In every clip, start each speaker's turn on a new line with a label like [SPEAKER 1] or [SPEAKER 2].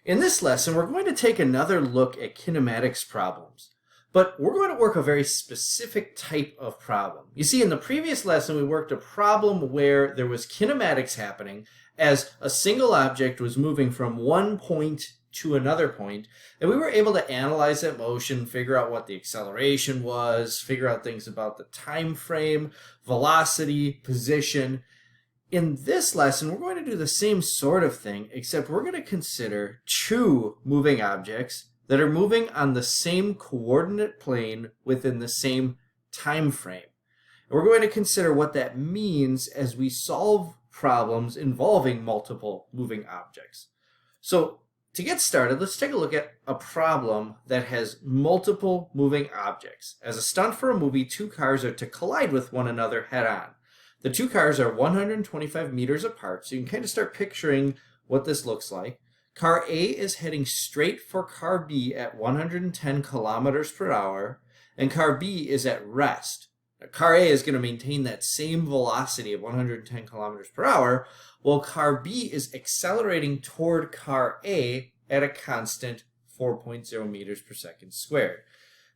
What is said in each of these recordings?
[SPEAKER 1] In this lesson, we're going to take another look at kinematics problems, but we're going to work a very specific type of problem. You see, in the previous lesson, we worked a problem where there was kinematics happening as a single object was moving from one point to another point, and we were able to analyze that motion, figure out what the acceleration was, figure out things about the time frame, velocity, position. In this lesson, we're going to do the same sort of thing, except we're going to consider two moving objects that are moving on the same coordinate plane within the same time frame. And we're going to consider what that means as we solve problems involving multiple moving objects. So to get started, let's take a look at a problem that has multiple moving objects. As a stunt for a movie, two cars are to collide with one another head-on. The two cars are 125 meters apart, so you can kind of start picturing what this looks like. Car A is heading straight for car B at 110 kilometers per hour, and car B is at rest. Now, car A is going to maintain that same velocity of 110 kilometers per hour, while car B is accelerating toward car A at a constant 4.0 meters per second squared.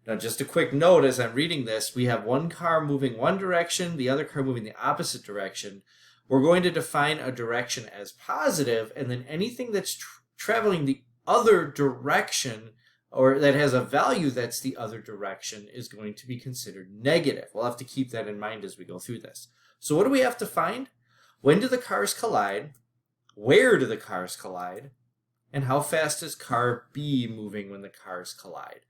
[SPEAKER 1] Now, just a quick note, as I'm reading this, we have one car moving one direction, the other car moving the opposite direction. We're going to define a direction as positive, and then anything that's traveling the other direction, or that has a value that's the other direction, is going to be considered negative. We'll have to keep that in mind as we go through this. So what do we have to find? When do the cars collide? Where do the cars collide? And how fast is car B moving when the cars collide?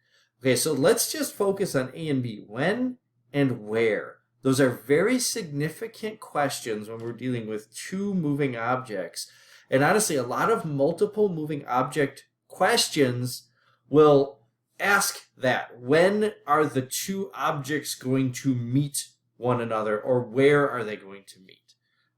[SPEAKER 1] Okay, so let's just focus on A and B. When and where? Those are very significant questions when we're dealing with two moving objects. And honestly, a lot of multiple moving object questions will ask that. When are the two objects going to meet one another, or where are they going to meet?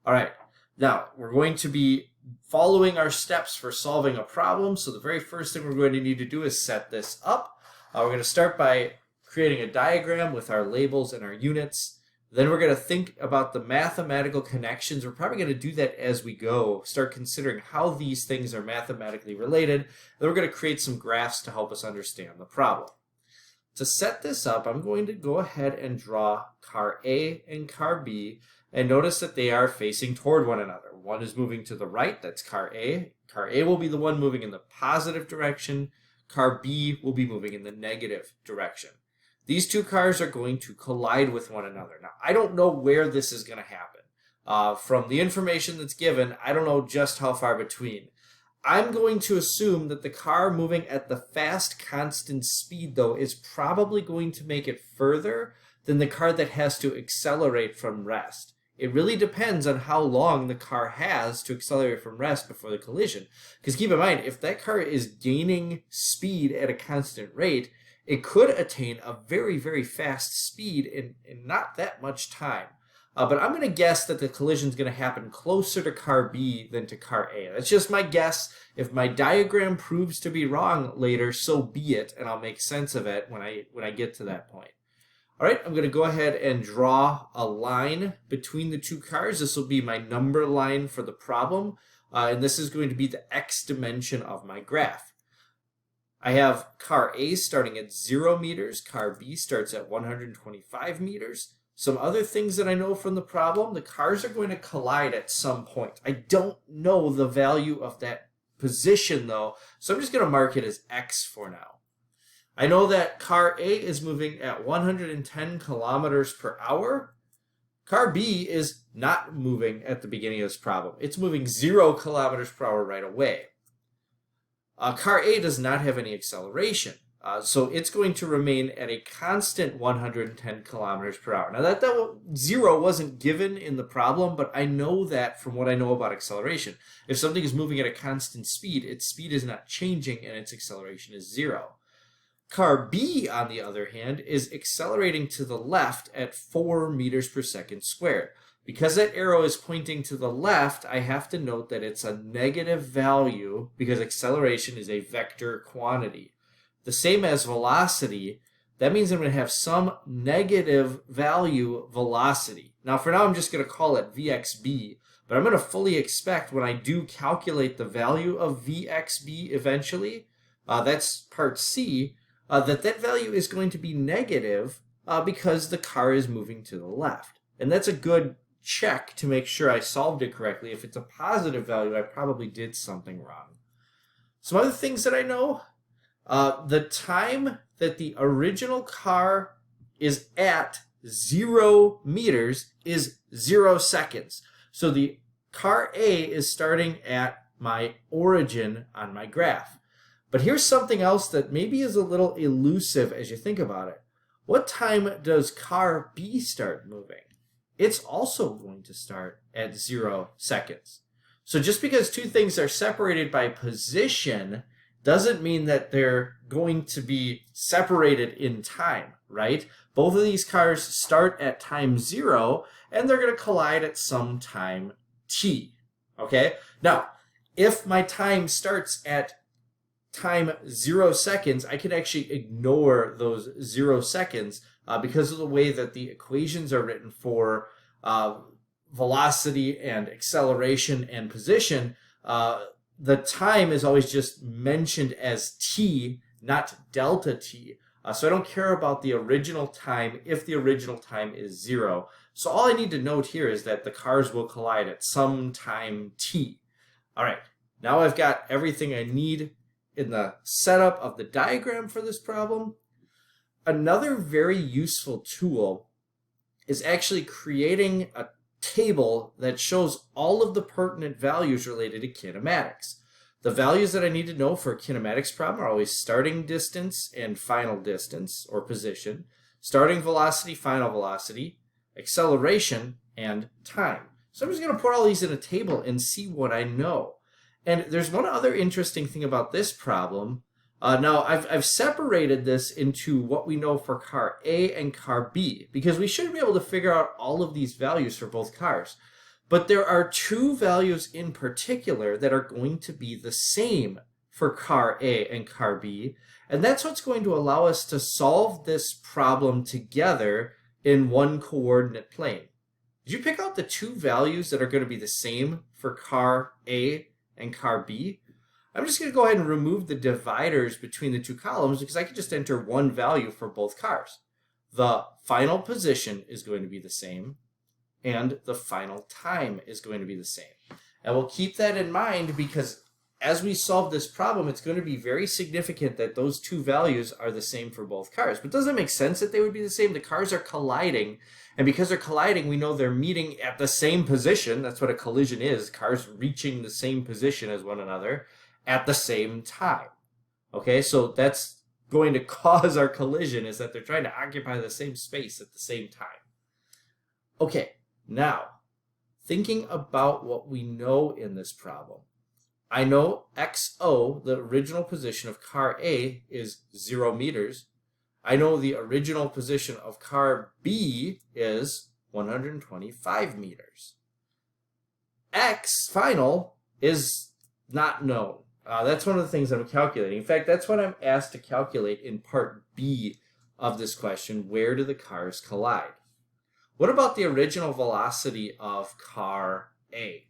[SPEAKER 1] All right, now we're going to be following our steps for solving a problem. So the very first thing we're going to need to do is set this up. We're going to start by creating a diagram with our labels and our units. Then we're going to think about the mathematical connections. We're probably going to do that as we go, start considering how these things are mathematically related. Then we're going to create some graphs to help us understand the problem. To set this up, I'm going to go ahead and draw car A and car B, and notice that they are facing toward one another. One is moving to the right, that's car A. Car A will be the one moving in the positive direction. Car B will be moving in the negative direction. These two cars are going to collide with one another. Now, I don't know where this is going to happen. From the information that's given, I don't know just how far between. I'm going to assume that the car moving at the fast constant speed, though, is probably going to make it further than the car that has to accelerate from rest. It really depends on how long the car has to accelerate from rest before the collision. Because keep in mind, if that car is gaining speed at a constant rate, it could attain a very, very fast speed in not that much time. But I'm going to guess that the collision is going to happen closer to car B than to car A. That's just my guess. If my diagram proves to be wrong later, so be it, and I'll make sense of it when I get to that point. All right, I'm going to go ahead and draw a line between the two cars. This will be my number line for the problem, and this is going to be the x dimension of my graph. I have car A starting at 0 meters, car B starts at 125 meters. Some other things that I know from the problem, the cars are going to collide at some point. I don't know the value of that position though, so I'm just going to mark it as x for now. I know that car A is moving at 110 kilometers per hour. Car B is not moving at the beginning of this problem. It's moving 0 kilometers per hour right away. Car A does not have any acceleration, so it's going to remain at a constant 110 kilometers per hour. Now that 0 wasn't given in the problem, but I know that from what I know about acceleration. If something is moving at a constant speed, its speed is not changing and its acceleration is 0. Car B, on the other hand, is accelerating to the left at 4 meters per second squared. Because that arrow is pointing to the left, I have to note that it's a negative value because acceleration is a vector quantity. The same as velocity, that means I'm going to have some negative value velocity. Now for now I'm just going to call it VXB, But I'm going to fully expect when I do calculate the value of VXB eventually, that's part C, that value is going to be negative because the car is moving to the left. And that's a good check to make sure I solved it correctly. If it's a positive value, I probably did something wrong. Some other things that I know, the time that the original car is at 0 meters is 0 seconds. So the car A is starting at my origin on my graph. But here's something else that maybe is a little elusive as you think about it. What time does car B start moving? It's also going to start at 0 seconds. So just because two things are separated by position doesn't mean that they're going to be separated in time, right? Both of these cars start at time 0, and they're going to collide at some time t, okay? Now, if my time starts at time 0 seconds, I can actually ignore those 0 seconds because of the way that the equations are written for velocity and acceleration and position. The time is always just mentioned as t, not delta t. So I don't care about the original time if the original time is 0. So all I need to note here is that the cars will collide at some time t. All right, now I've got everything I need in the setup of the diagram for this problem. Another very useful tool is actually creating a table that shows all of the pertinent values related to kinematics. The values that I need to know for a kinematics problem are always starting distance and final distance, or position, starting velocity, final velocity, acceleration, and time. So I'm just going to put all these in a table and see what I know. And there's one other interesting thing about this problem. Now, I've separated this into what we know for car A and car B, because we should be able to figure out all of these values for both cars. But there are two values in particular that are going to be the same for car A and car B, and that's what's going to allow us to solve this problem together in one coordinate plane. Did you pick out the two values that are going to be the same for car A and car B? I'm just going to go ahead and remove the dividers between the two columns because I can just enter one value for both cars. The final position is going to be the same, and the final time is going to be the same. And we'll keep that in mind because as we solve this problem, it's going to be very significant that those two values are the same for both cars. But doesn't it make sense that they would be the same? The cars are colliding, and because they're colliding, we know they're meeting at the same position. That's what a collision is, cars reaching the same position as one another at the same time. Okay, so that's going to cause our collision, is that they're trying to occupy the same space at the same time. Okay, now, thinking about what we know in this problem. I know XO, the original position of car A, is 0 meters. I know the original position of car B is 125 meters. X, final, is not known. That's one of the things I'm calculating. In fact, that's what I'm asked to calculate in part B of this question. Where do the cars collide? What about the original velocity of car A?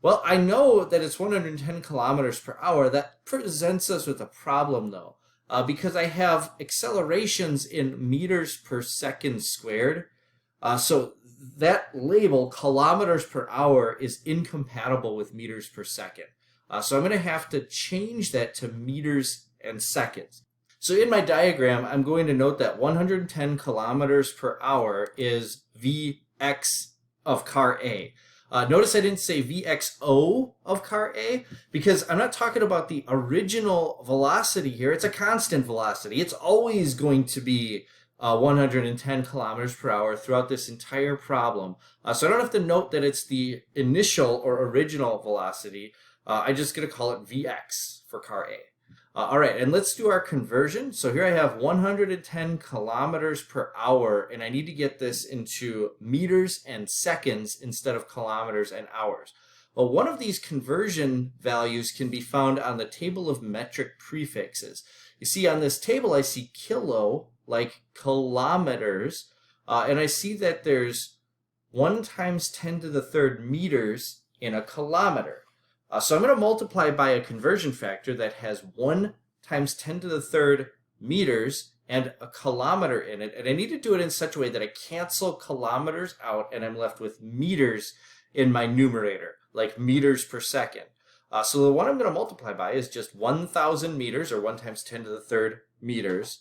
[SPEAKER 1] Well, I know that it's 110 kilometers per hour. That presents us with a problem, though, because I have accelerations in meters per second squared. So that label, kilometers per hour, is incompatible with meters per second. So I'm going to have to change that to meters and seconds. So in my diagram, I'm going to note that 110 kilometers per hour is Vx of car A. Notice I didn't say VXO of car A because I'm not talking about the original velocity here. It's a constant velocity. It's always going to be 110 kilometers per hour throughout this entire problem. So I don't have to note that it's the initial or original velocity. I'm just going to call it Vx for car A. All right, and let's do our conversion. So here I have 110 kilometers per hour, and I need to get this into meters and seconds instead of kilometers and hours. Well, one of these conversion values can be found on the table of metric prefixes. You see on this table, I see kilo, like kilometers, and I see that there's 1 times 10 to the third meters in a kilometer. So I'm going to multiply by a conversion factor that has 1 times 10 to the third meters and a kilometer in it. And I need to do it in such a way that I cancel kilometers out and I'm left with meters in my numerator, like meters per second. So the one I'm going to multiply by is just 1,000 meters, or 1 times 10 to the third meters,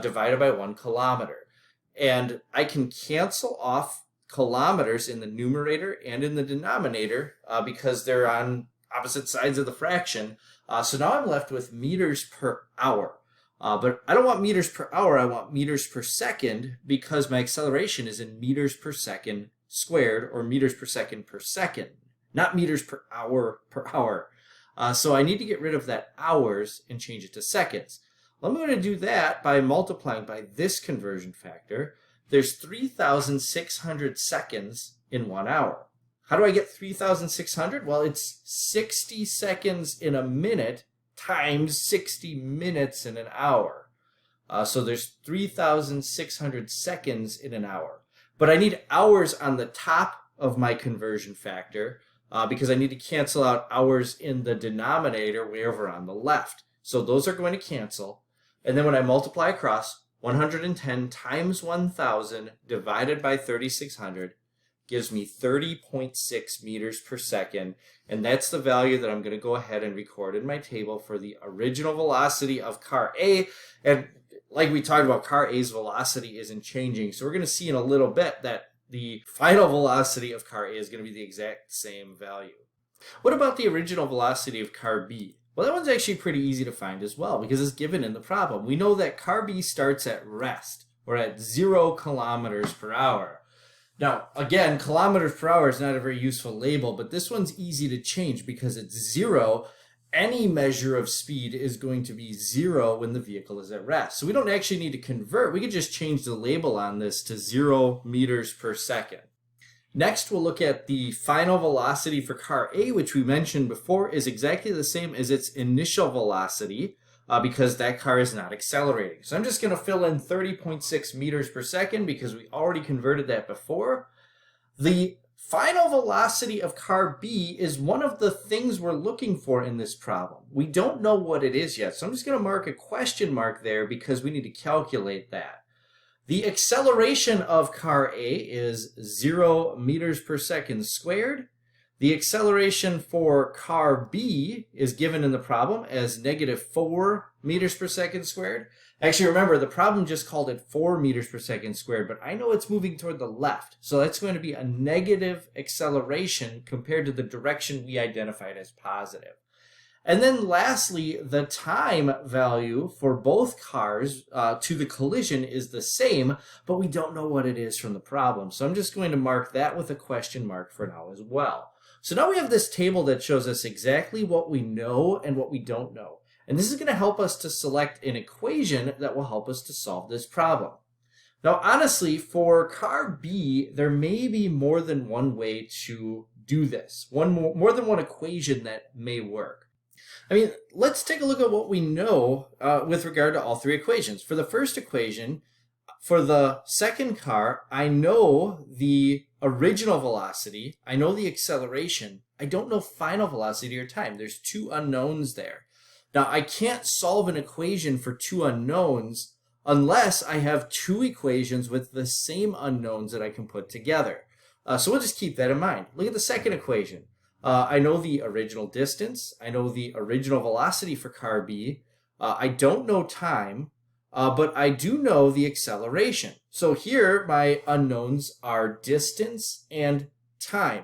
[SPEAKER 1] divided by 1 kilometer. And I can cancel off kilometers in the numerator and in the denominator because they're on opposite sides of the fraction. So now I'm left with meters per hour. But I don't want meters per hour, I want meters per second because my acceleration is in meters per second squared, or meters per second, not meters per hour per hour. So I need to get rid of that hours and change it to seconds. Well, I'm going to do that by multiplying by this conversion factor. There's 3,600 seconds in 1 hour. How do I get 3,600? Well, it's 60 seconds in a minute times 60 minutes in an hour. So there's 3,600 seconds in an hour. But I need hours on the top of my conversion factor because I need to cancel out hours in the denominator way over on the left. So those are going to cancel. And then when I multiply across, 110 times 1,000 divided by 3,600 gives me 30.6 meters per second. And that's the value that I'm going to go ahead and record in my table for the original velocity of car A. And like we talked about, car A's velocity isn't changing. So we're going to see in a little bit that the final velocity of car A is going to be the exact same value. What about the original velocity of car B? Well, that one's actually pretty easy to find as well because it's given in the problem. We know that car B starts at rest, or at 0 kilometers per hour. Now, again, kilometers per hour is not a very useful label, but this one's easy to change because it's 0. Any measure of speed is going to be 0 when the vehicle is at rest. So we don't actually need to convert. We could just change the label on this to 0 meters per second. Next, we'll look at the final velocity for car A, which we mentioned before is exactly the same as its initial velocity because that car is not accelerating. So I'm just going to fill in 30.6 meters per second because we already converted that before. The final velocity of car B is one of the things we're looking for in this problem. We don't know what it is yet, so I'm just going to mark a question mark there because we need to calculate that. The acceleration of car A is 0 meters per second squared. The acceleration for car B is given in the problem as -4 meters per second squared. Actually, remember, the problem just called it 4 meters per second squared, but I know it's moving toward the left. So that's going to be a negative acceleration compared to the direction we identified as positive. And then lastly, the time value for both cars to the collision is the same, but we don't know what it is from the problem. So I'm just going to mark that with a question mark for now as well. So now we have this table that shows us exactly what we know and what we don't know. And this is going to help us to select an equation that will help us to solve this problem. Now, honestly, for car B, there may be more than one way to do this. More than one equation that may work. I mean, let's take a look at what we know with regard to all three equations. For the first equation, for the second car, I know the original velocity, I know the acceleration, I don't know final velocity or time. There's two unknowns there. Now, I can't solve an equation for two unknowns unless I have two equations with the same unknowns that I can put together. So we'll just keep that in mind. Look at the second equation. I know the original distance. I know the original velocity for car B. I don't know time, but I do know the acceleration. So here, my unknowns are distance and time.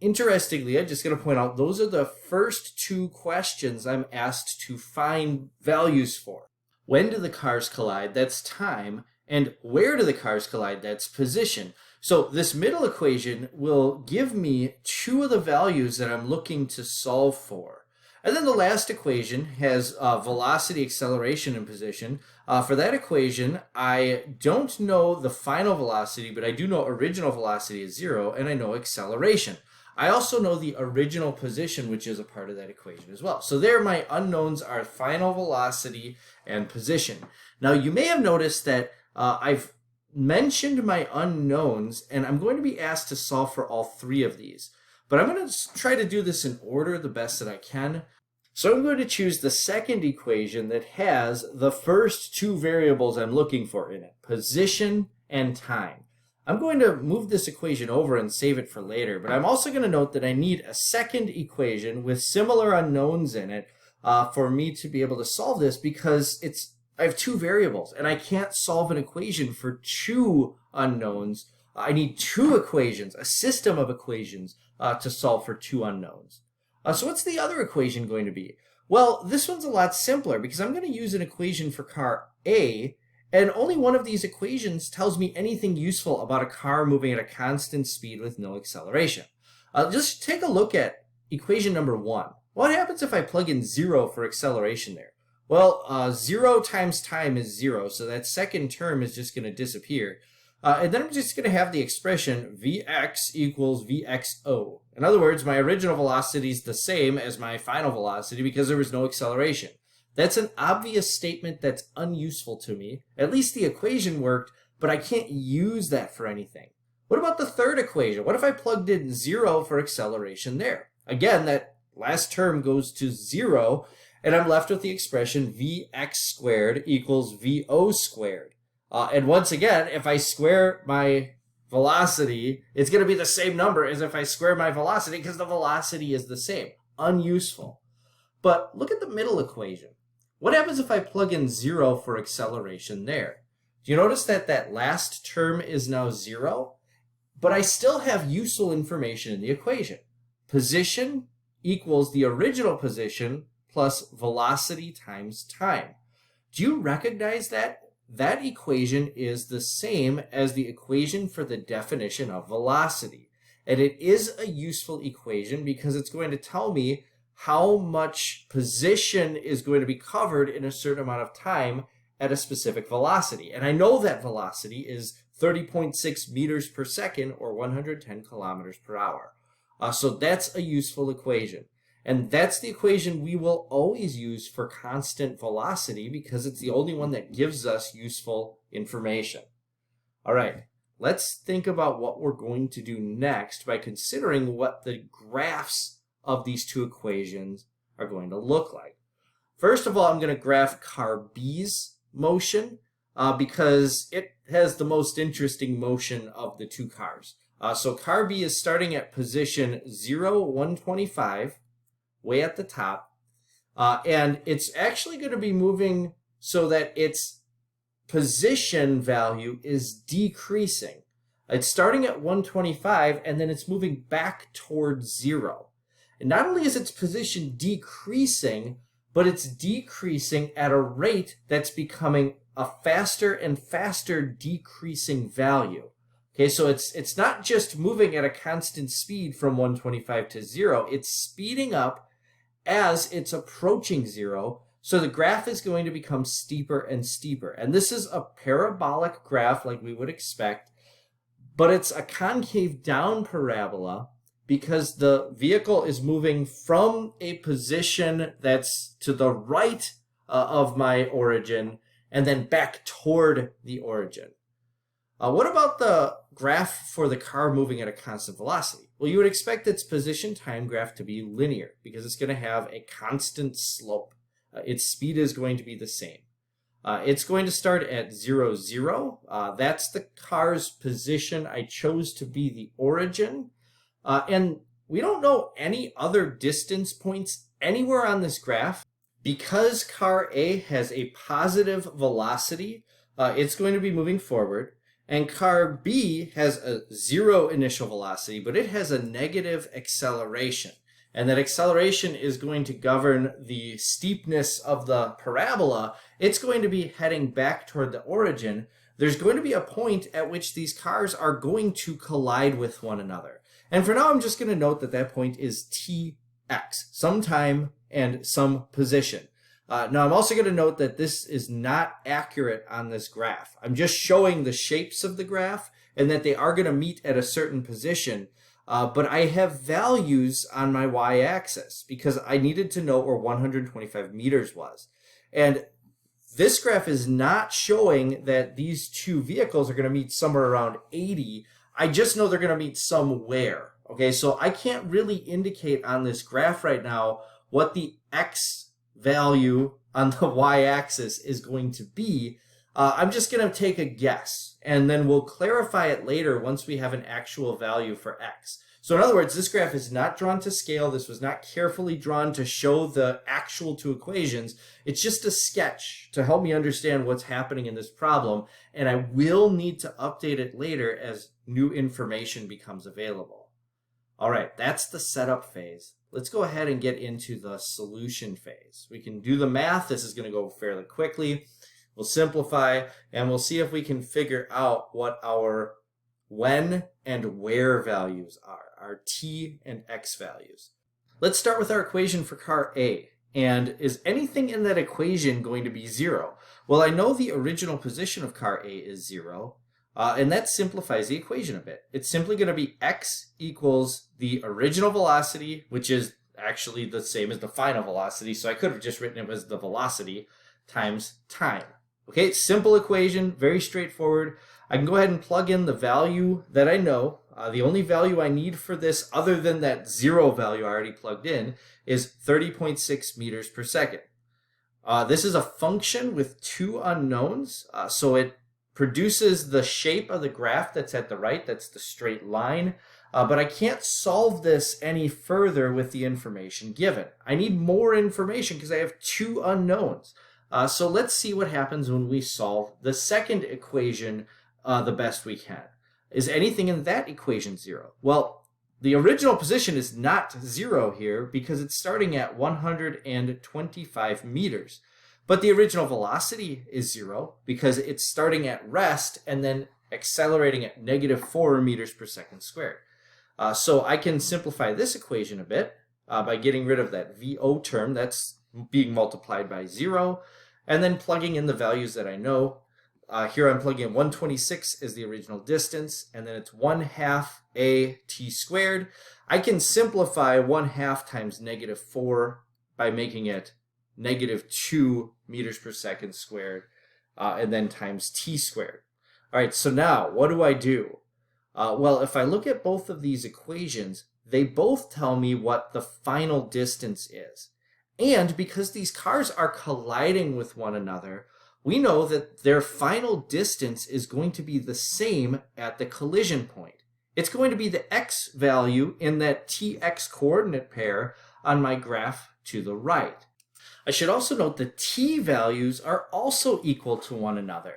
[SPEAKER 1] Interestingly, I'm just going to point out those are the first two questions I'm asked to find values for. When do the cars collide? That's time. And where do the cars collide? That's position. So this middle equation will give me two of the values that I'm looking to solve for. And then the last equation has velocity, acceleration, and position. For that equation, I don't know the final velocity, but I do know original velocity is 0, and I know acceleration. I also know the original position, which is a part of that equation as well. So there my unknowns are final velocity and position. Now you may have noticed that I've mentioned my unknowns, and I'm going to be asked to solve for all three of these. But I'm going to try to do this in order the best that I can. So I'm going to choose the second equation that has the first two variables I'm looking for in it, position and time. I'm going to move this equation over and save it for later, but I'm also going to note that I need a second equation with similar unknowns in it for me to be able to solve this, because I have two variables and I can't solve an equation for two unknowns. I need two equations, a system of equations to solve for two unknowns. So what's the other equation going to be? Well, this one's a lot simpler because I'm going to use an equation for car A, and only one of these equations tells me anything useful about a car moving at a constant speed with no acceleration. Just take a look at equation number 1. What happens if I plug in 0 for acceleration there? Well, 0 times time is 0, so that second term is just going to disappear. And then I'm just going to have the expression Vx equals Vxo. In other words, my original velocity is the same as my final velocity because there was no acceleration. That's an obvious statement that's unuseful to me. At least the equation worked, but I can't use that for anything. What about the third equation? What if I plugged in 0 for acceleration there? Again, that last term goes to 0, and I'm left with the expression Vx squared equals Vo squared. And once again, if I square my velocity, it's going to be the same number as if I square my velocity because the velocity is the same. Unuseful. But look at the middle equation. What happens if I plug in 0 for acceleration there? Do you notice that that last term is now 0? But I still have useful information in the equation. Position equals the original position plus velocity times time. Do you recognize that? That equation is the same as the equation for the definition of velocity. And it is a useful equation because it's going to tell me how much position is going to be covered in a certain amount of time at a specific velocity. And I know that velocity is 30.6 meters per second or 110 kilometers per hour. So that's a useful equation. And that's the equation we will always use for constant velocity because it's the only one that gives us useful information. All right, let's think about what we're going to do next by considering what the graphs of these two equations are going to look like. First of all, I'm going to graph car B's motion because it has the most interesting motion of the two cars. So car B is starting at position 0, 125. Way at the top, and it's actually going to be moving so that its position value is decreasing. It's starting at 125 and then it's moving back towards 0. And not only is its position decreasing, but it's decreasing at a rate that's becoming a faster and faster decreasing value. Okay, so it's not just moving at a constant speed from 125 to 0, it's speeding up as it's approaching 0, so the graph is going to become steeper and steeper. And this is a parabolic graph like we would expect, but it's a concave down parabola because the vehicle is moving from a position that's to the right of my origin and then back toward the origin. What about the graph for the car moving at a constant velocity? Well, you would expect its position time graph to be linear because it's going to have a constant slope. Its speed is going to be the same. It's going to start at 0, 0. That's the car's position. I chose to be the origin. And we don't know any other distance points anywhere on this graph. Because car A has a positive velocity, it's going to be moving forward. And car B has a 0 initial velocity, but it has a negative acceleration. And that acceleration is going to govern the steepness of the parabola. It's going to be heading back toward the origin. There's going to be a point at which these cars are going to collide with one another. And for now, I'm just going to note that that point is Tx, some time and some position. Now, I'm also going to note that this is not accurate on this graph. I'm just showing the shapes of the graph and that they are going to meet at a certain position. But I have values on my y-axis because I needed to know where 125 meters was. And This graph is not showing that these two vehicles are going to meet somewhere around 80. I just know they're going to meet somewhere. Okay, so I can't really indicate on this graph right now what the x value on the y-axis is going to be. I'm just going to take a guess, and then we'll clarify it later once we have an actual value for x. So in other words, this graph is not drawn to scale. This was not carefully drawn to show the actual two equations. It's just a sketch to help me understand what's happening in this problem, and I will need to update it later as new information becomes available. All right, that's the setup phase. Let's go ahead and get into the solution phase. We can do the math. This is going to go fairly quickly. We'll simplify, and we'll see if we can figure out what our when and where values are, our t and x values. Let's start with our equation for car A. And is anything in that equation going to be 0? Well, I know the original position of car A is 0, and that simplifies the equation a bit. It's simply going to be x equals the original velocity, which is actually the same as the final velocity, so I could have just written it as the velocity times time. Okay, simple equation, very straightforward. I can go ahead and plug in the value that I know. The only value I need for this, other than that 0 value I already plugged in, is 30.6 meters per second. This is a function with two unknowns, so it produces the shape of the graph that's at the right, that's the straight line, but I can't solve this any further with the information given. I need more information because I have two unknowns. So let's see what happens when we solve the second equation the best we can. Is anything in that equation 0? Well, the original position is not 0 here because it's starting at 125 meters. But the original velocity is 0 because it's starting at rest and then accelerating at -4 meters per second squared. So I can simplify this equation a bit by getting rid of that VO term that's being multiplied by 0 and then plugging in the values that I know. Here I'm plugging in 126 as the original distance, and then it's 1/2 AT squared. I can simplify 1/2 times -4 by making it -2 meters per second squared, and then times t squared. All right, so now what do I do? Well, if I look at both of these equations, they both tell me what the final distance is. And because these cars are colliding with one another, we know that their final distance is going to be the same at the collision point. It's going to be the x value in that tx coordinate pair on my graph to the right. I should also note the t values are also equal to one another.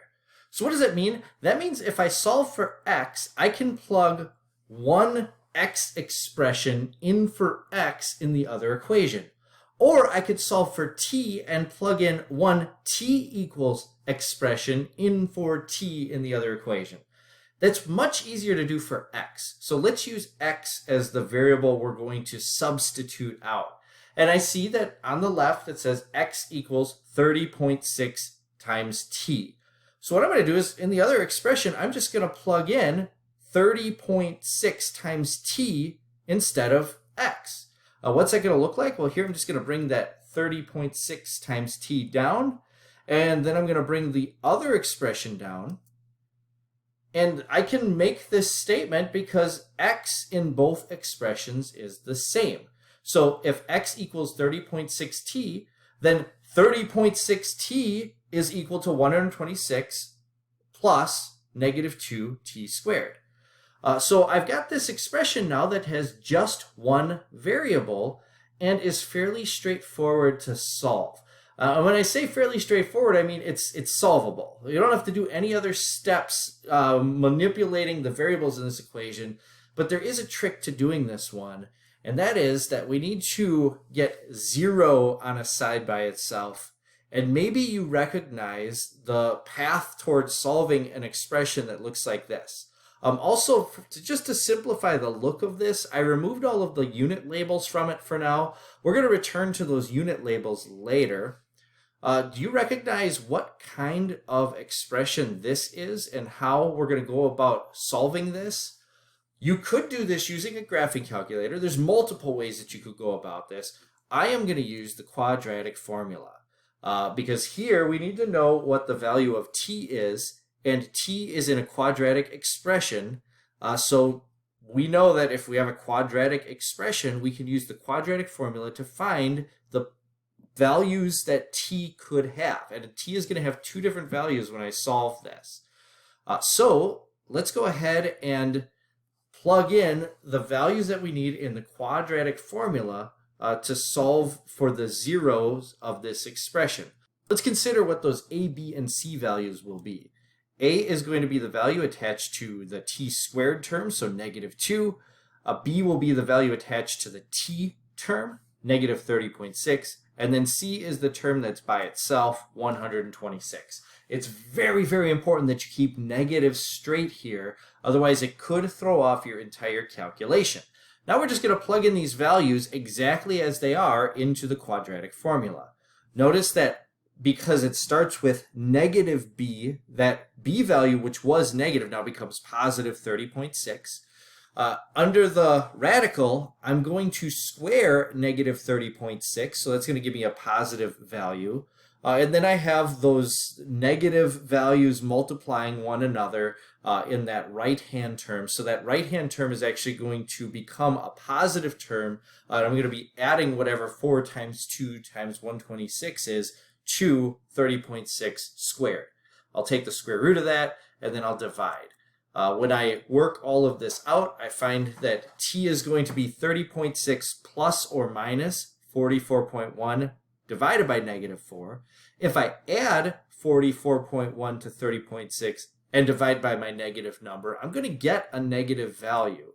[SPEAKER 1] So what does that mean? That means if I solve for x, I can plug one x expression in for x in the other equation. Or I could solve for t and plug in one t equals expression in for t in the other equation. That's much easier to do for x. So let's use x as the variable we're going to substitute out. And I see that on the left it says x equals 30.6 times t. So what I'm going to do is in the other expression, I'm just going to plug in 30.6 times t instead of x. What's that going to look like? Well, here I'm just going to bring that 30.6 times t down, and then I'm going to bring the other expression down. And I can make this statement because x in both expressions is the same. So if x equals 30.6t, then 30.6t is equal to 126 plus -2t squared. So I've got this expression now that has just one variable and is fairly straightforward to solve. When I say fairly straightforward, I mean it's solvable. You don't have to do any other steps manipulating the variables in this equation, but there is a trick to doing this one, and that is that we need to get 0 on a side by itself. And maybe you recognize the path towards solving an expression that looks like this. Also, just to simplify the look of this, I removed all of the unit labels from it for now. We're going to return to those unit labels later. Do you recognize what kind of expression this is and how we're going to go about solving this? You could do this using a graphing calculator. There's multiple ways that you could go about this. I am going to use the quadratic formula. because here we need to know what the value of t is, and t is in a quadratic expression. So we know that if we have a quadratic expression, we can use the quadratic formula to find the values that t could have. And t is going to have two different values when I solve this. So let's go ahead and plug in the values that we need in the quadratic formula to solve for the zeros of this expression. Let's consider what those a, b, and c values will be. A is going to be the value attached to the t squared term, so -2. B will be the value attached to the t term, -30.6. And then c is the term that's by itself, 126. It's very, very important that you keep negatives straight here. Otherwise, it could throw off your entire calculation. Now we're just going to plug in these values exactly as they are into the quadratic formula. Notice that because it starts with -b, that b value, which was negative, now becomes positive 30.6. Under the radical, I'm going to square -30.6, so that's going to give me a positive value. And then I have those negative values multiplying one another in that right-hand term. So that right-hand term is actually going to become a positive term. I'm going to be adding whatever 4 times 2 times 126 is to 30.6 squared. I'll take the square root of that, and then I'll divide. When I work all of this out, I find that t is going to be 30.6 plus or minus 44.1 divided by -4. If I add 44.1 to 30.6 and divide by my negative number, I'm going to get a negative value.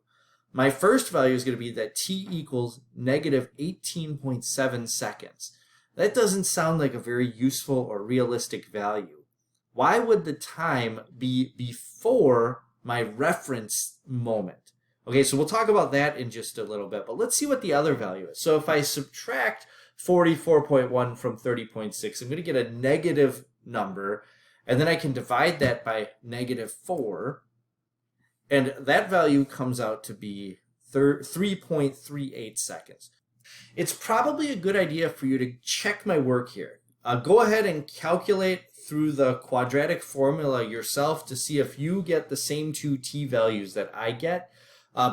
[SPEAKER 1] My first value is going to be that t equals -18.7 seconds. That doesn't sound like a very useful or realistic value. Why would the time be before my reference moment? Okay, so we'll talk about that in just a little bit, but let's see what the other value is. So if I subtract 44.1 from 30.6, I'm going to get a negative number, and then I can divide that by -4, and that value comes out to be 3.38 seconds. It's probably a good idea for you to check my work here. Go ahead and calculate through the quadratic formula yourself to see if you get the same two t values that I get,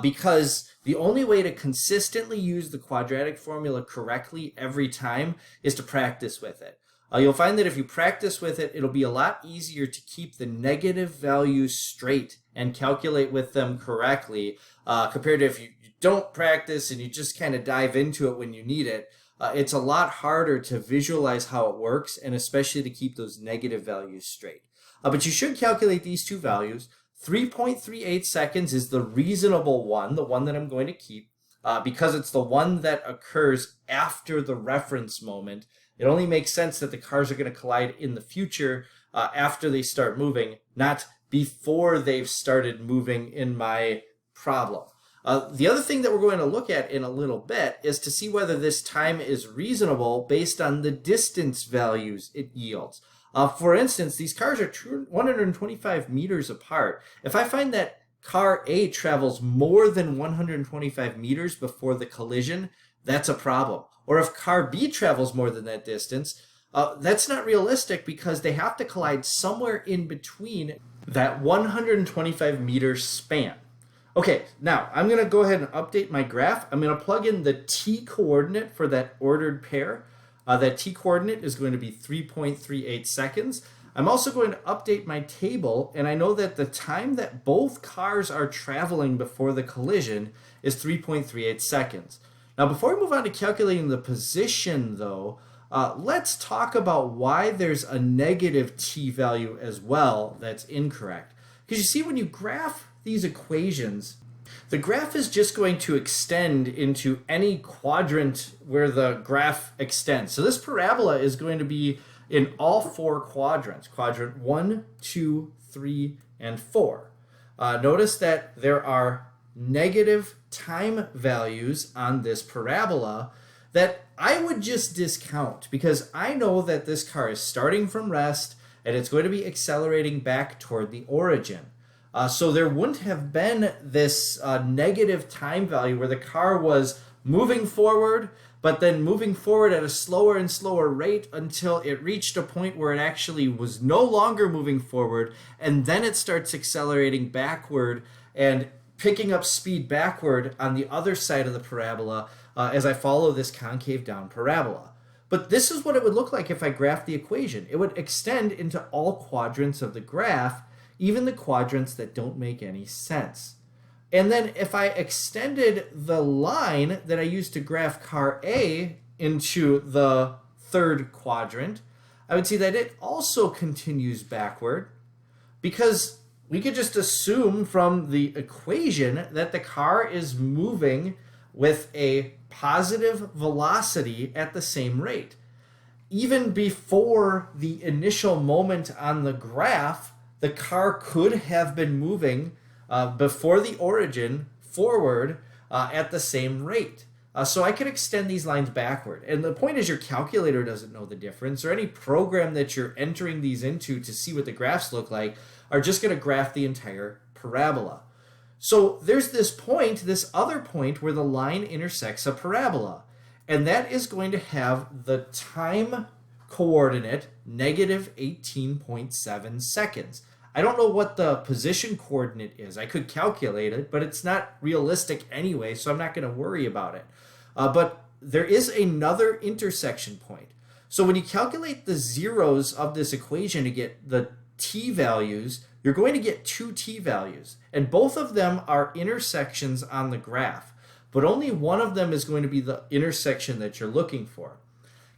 [SPEAKER 1] because the only way to consistently use the quadratic formula correctly every time is to practice with it. You'll find that if you practice with it, it'll be a lot easier to keep the negative values straight and calculate with them correctly, compared to if you don't practice and you just kind of dive into it when you need it. It's a lot harder to visualize how it works, and especially to keep those negative values straight. But you should calculate these two values. 3.38 seconds is the reasonable one, the one that I'm going to keep, because it's the one that occurs after the reference moment. It only makes sense that the cars are going to collide in the future after they start moving, not before they've started moving in my problem. The other thing that we're going to look at in a little bit is to see whether this time is reasonable based on the distance values it yields. For instance, these cars are 125 meters apart. If I find that car A travels more than 125 meters before the collision, that's a problem. Or if car B travels more than that distance, that's not realistic because they have to collide somewhere in between that 125 meter span. Okay, now I'm going to go ahead and update my graph. I'm going to plug in the t-coordinate for that ordered pair. That t-coordinate is going to be 3.38 seconds. I'm also going to update my table, and I know that the time that both cars are traveling before the collision is 3.38 seconds. Now, before we move on to calculating the position, though, let's talk about why there's a negative t value as well that's incorrect. Because you see, when you graph these equations, the graph is just going to extend into any quadrant where the graph extends. So this parabola is going to be in all four quadrants, quadrant 1, 2, 3, and 4. Notice that there are negative time values on this parabola that I would just discount because I know that this car is starting from rest and it's going to be accelerating back toward the origin. So there wouldn't have been this negative time value where the car was moving forward, but then moving forward at a slower and slower rate until it reached a point where it actually was no longer moving forward, and then it starts accelerating backward and picking up speed backward on the other side of the parabola as I follow this concave down parabola. But this is what it would look like if I graphed the equation. It would extend into all quadrants of the graph, even the quadrants that don't make any sense. And then if I extended the line that I used to graph car A into the third quadrant, I would see that it also continues backward, because we could just assume from the equation that the car is moving with a positive velocity at the same rate. Even before the initial moment on the graph, the car could have been moving before the origin forward at the same rate. So I could extend these lines backward. And the point is, your calculator doesn't know the difference, or any program that you're entering these into to see what the graphs look like are just going to graph the entire parabola. So there's this point, this other point, where the line intersects a parabola. And that is going to have the time coordinate negative 18.7 seconds. I don't know what the position coordinate is. I could calculate it, but it's not realistic anyway, so I'm not going to worry about it. But there is another intersection point. So when you calculate the zeros of this equation to get the t values, you're going to get two t values. And both of them are intersections on the graph. But only one of them is going to be the intersection that you're looking for.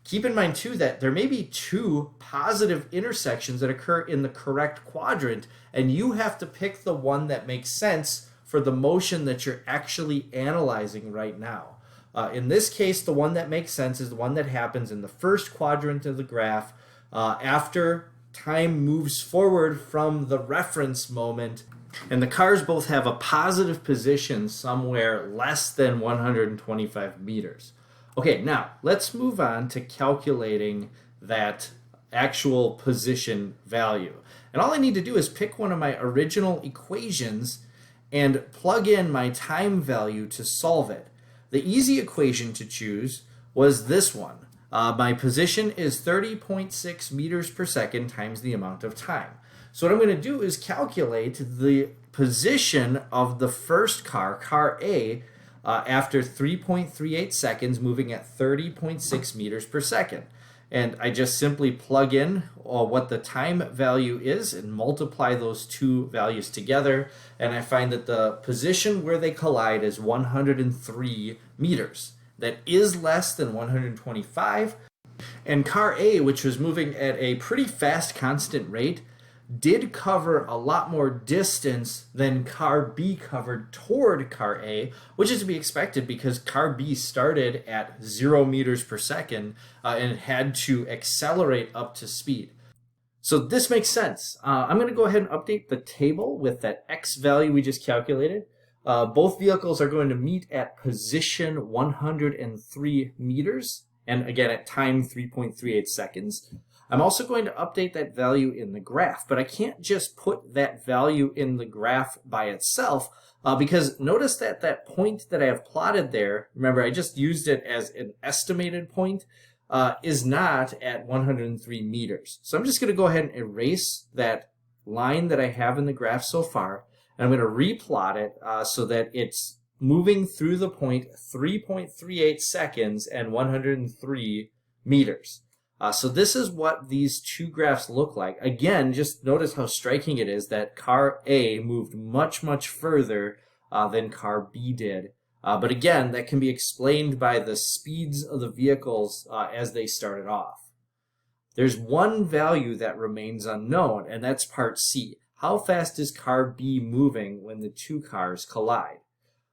[SPEAKER 1] Keep in mind, too, that there may be two positive intersections that occur in the correct quadrant, and you have to pick the one that makes sense for the motion that you're actually analyzing right now. In this case, the one that makes sense is the one that happens in the first quadrant of the graph after time moves forward from the reference moment, and the cars both have a positive position somewhere less than 125 meters. Okay, now let's move on to calculating that actual position value. And all I need to do is pick one of my original equations and plug in my time value to solve it. The easy equation to choose was this one. My position is 30.6 meters per second times the amount of time. So what I'm going to do is calculate the position of the first car, car A, after 3.38 seconds, moving at 30.6 meters per second. And I just simply plug in what the time value is and multiply those two values together, and I find that the position where they collide is 103 meters. That is less than 125. And car A, which was moving at a pretty fast constant rate, did cover a lot more distance than car B covered toward car A, which is to be expected because car B started at 0 meters per second and had to accelerate up to speed. So this makes sense. I'm going to go ahead and update the table with that X value we just calculated. Both vehicles are going to meet at position 103 meters, and again at time 3.38 seconds. I'm also going to update that value in the graph, but I can't just put that value in the graph by itself because notice that that point that I have plotted there, remember I just used it as an estimated point, is not at 103 meters. So I'm just going to go ahead and erase that line that I have in the graph so far, and I'm going to replot it so that it's moving through the point 3.38 seconds and 103 meters. So this is what these two graphs look like. Again, just notice how striking it is that car A moved much, much further than car B did. But again, that can be explained by the speeds of the vehicles as they started off. There's one value that remains unknown, and that's part C. How fast is car B moving when the two cars collide?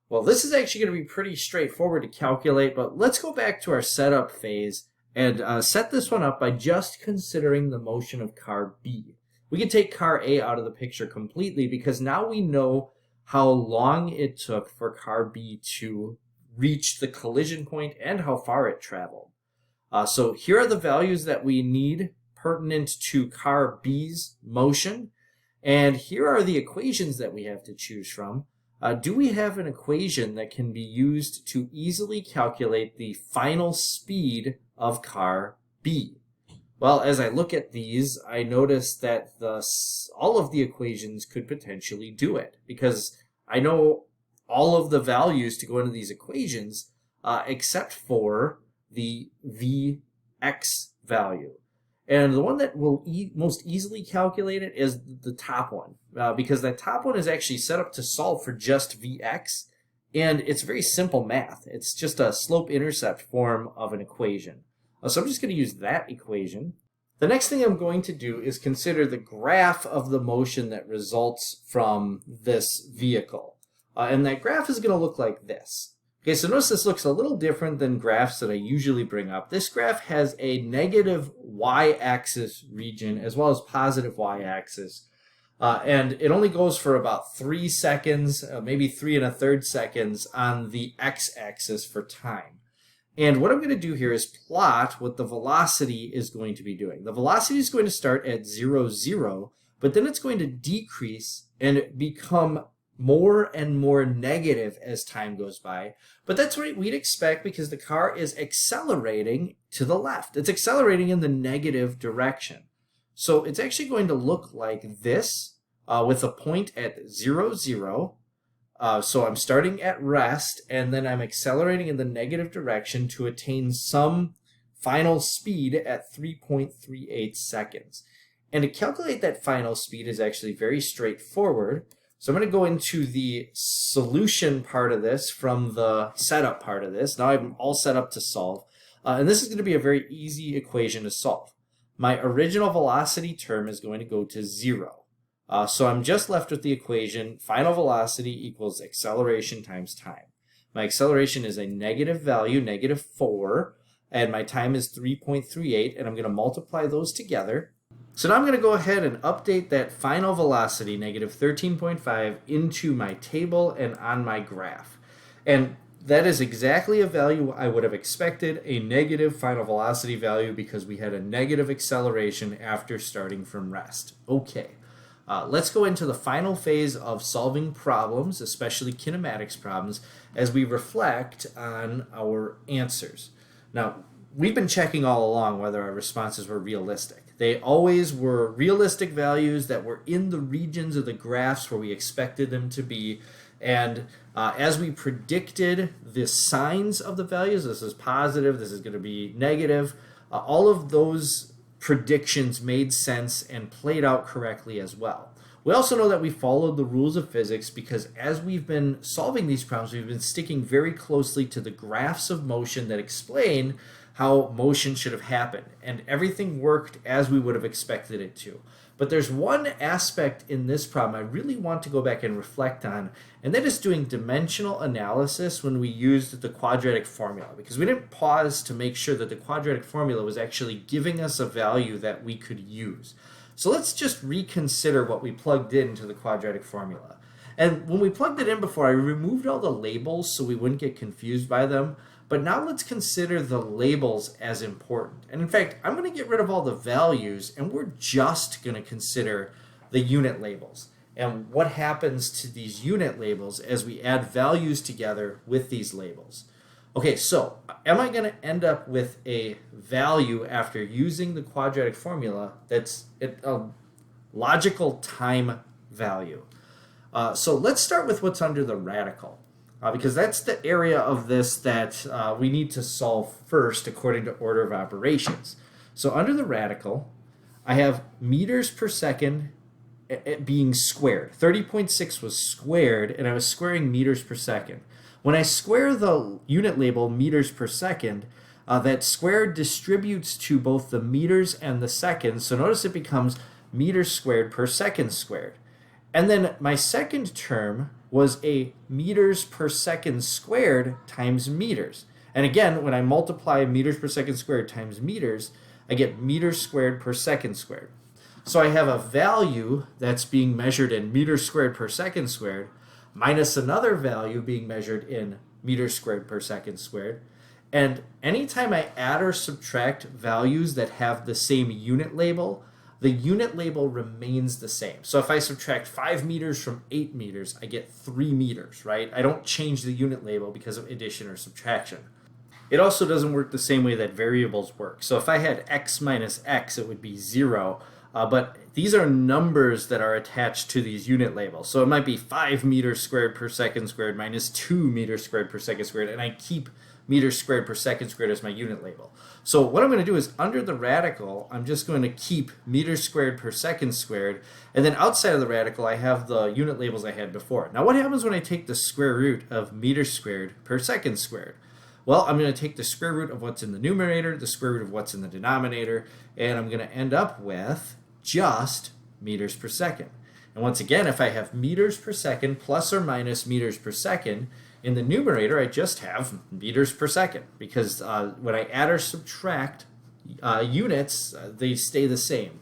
[SPEAKER 1] Well, this is actually going to be pretty straightforward to calculate, but let's go back to our setup phase and set this one up by just considering the motion of car B. We can take car A out of the picture completely because now we know how long it took for car B to reach the collision point and how far it traveled. So here are the values that we need pertinent to car B's motion, and here are the equations that we have to choose from. do we have an equation that can be used to easily calculate the final speed of car B? Well, as I look at these, I notice that all of the equations could potentially do it, because I know all of the values to go into these equations except for the Vx value. And the one that will most easily calculate it is the top one, because that top one is actually set up to solve for just Vx, and it's very simple math. It's just a slope-intercept form of an equation. So I'm just going to use that equation. The next thing I'm going to do is consider the graph of the motion that results from this vehicle. And that graph is going to look like this. Okay, so notice this looks a little different than graphs that I usually bring up. This graph has a negative y-axis region as well as positive y-axis. And it only goes for about 3 seconds, maybe 3 1/3 seconds on the x-axis for time. And what I'm going to do here is plot what the velocity is going to be doing. The velocity is going to start at 0, 0, but then it's going to decrease and become more and more negative as time goes by. But that's what we'd expect, because the car is accelerating to the left. It's accelerating in the negative direction. So it's actually going to look like this with a point at 0, 0. So I'm starting at rest, and then I'm accelerating in the negative direction to attain some final speed at 3.38 seconds. And to calculate that final speed is actually very straightforward. So I'm going to go into the solution part of this from the setup part of this. Now I'm all set up to solve. And this is going to be a very easy equation to solve. My original velocity term is going to go to 0. So I'm just left with the equation final velocity equals acceleration times time. My acceleration is a negative value, -4, and my time is 3.38, and I'm going to multiply those together. So now I'm going to go ahead and update that final velocity, -13.5, into my table and on my graph. And that is exactly a value I would have expected, a negative final velocity value, because we had a negative acceleration after starting from rest. Okay. Let's go into the final phase of solving problems, especially kinematics problems, as we reflect on our answers. Now, we've been checking all along whether our responses were realistic. They always were realistic values that were in the regions of the graphs where we expected them to be. And as we predicted the signs of the values, this is positive, this is going to be negative, all of those predictions made sense and played out correctly as well. We also know that we followed the rules of physics, because as we've been solving these problems, we've been sticking very closely to the graphs of motion that explain how motion should have happened, and everything worked as we would have expected it to. But there's one aspect in this problem I really want to go back and reflect on, and that is doing dimensional analysis when we used the quadratic formula, because we didn't pause to make sure that the quadratic formula was actually giving us a value that we could use. So let's just reconsider what we plugged into the quadratic formula. And when we plugged it in before, I removed all the labels so we wouldn't get confused by them. But now let's consider the labels as important. And in fact, I'm going to get rid of all the values, and we're just going to consider the unit labels and what happens to these unit labels as we add values together with these labels. Okay, so am I going to end up with a value after using the quadratic formula that's a logical time value? So let's start with what's under the radical. Because that's the area of this that we need to solve first according to order of operations. So under the radical, I have meters per second being squared. 30.6 was squared, and I was squaring meters per second. When I square the unit label meters per second, that square distributes to both the meters and the seconds. So notice it becomes meters squared per second squared. And then my second term was a meters per second squared times meters. And again, when I multiply meters per second squared times meters, I get meters squared per second squared. So I have a value that's being measured in meters squared per second squared minus another value being measured in meters squared per second squared. And anytime I add or subtract values that have the same unit label, the unit label remains the same. So if I subtract 5 meters from 8 meters, I get 3 meters, right? I don't change the unit label because of addition or subtraction. It also doesn't work the same way that variables work. So if I had x minus x, it would be 0. But these are numbers that are attached to these unit labels. So it might be 5 meters squared per second squared minus 2 meters squared per second squared, and I keep meters squared per second squared as my unit label. So what I'm going to do is under the radical, I'm just going to keep meters squared per second squared, and then outside of the radical, I have the unit labels I had before. Now what happens when I take the square root of meters squared per second squared? Well, I'm going to take the square root of what's in the numerator, the square root of what's in the denominator, and I'm going to end up with just meters per second. And once again, if I have meters per second plus or minus meters per second, in the numerator I just have meters per second, because when I add or subtract units, they stay the same.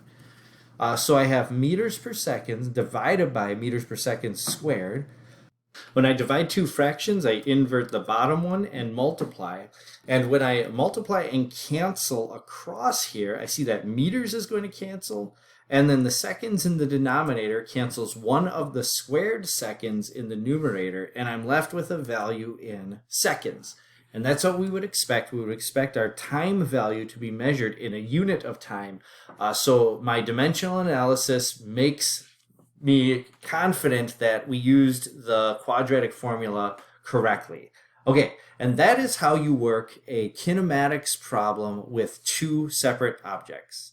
[SPEAKER 1] So I have meters per second divided by meters per second squared. When I divide two fractions, I invert the bottom one and multiply. And when I multiply and cancel across here, I see that meters is going to cancel, and then the seconds in the denominator cancels one of the squared seconds in the numerator, and I'm left with a value in seconds. And that's what we would expect. We would expect our time value to be measured in a unit of time. So my dimensional analysis makes me confident that we used the quadratic formula correctly. Okay, and that is how you work a kinematics problem with two separate objects.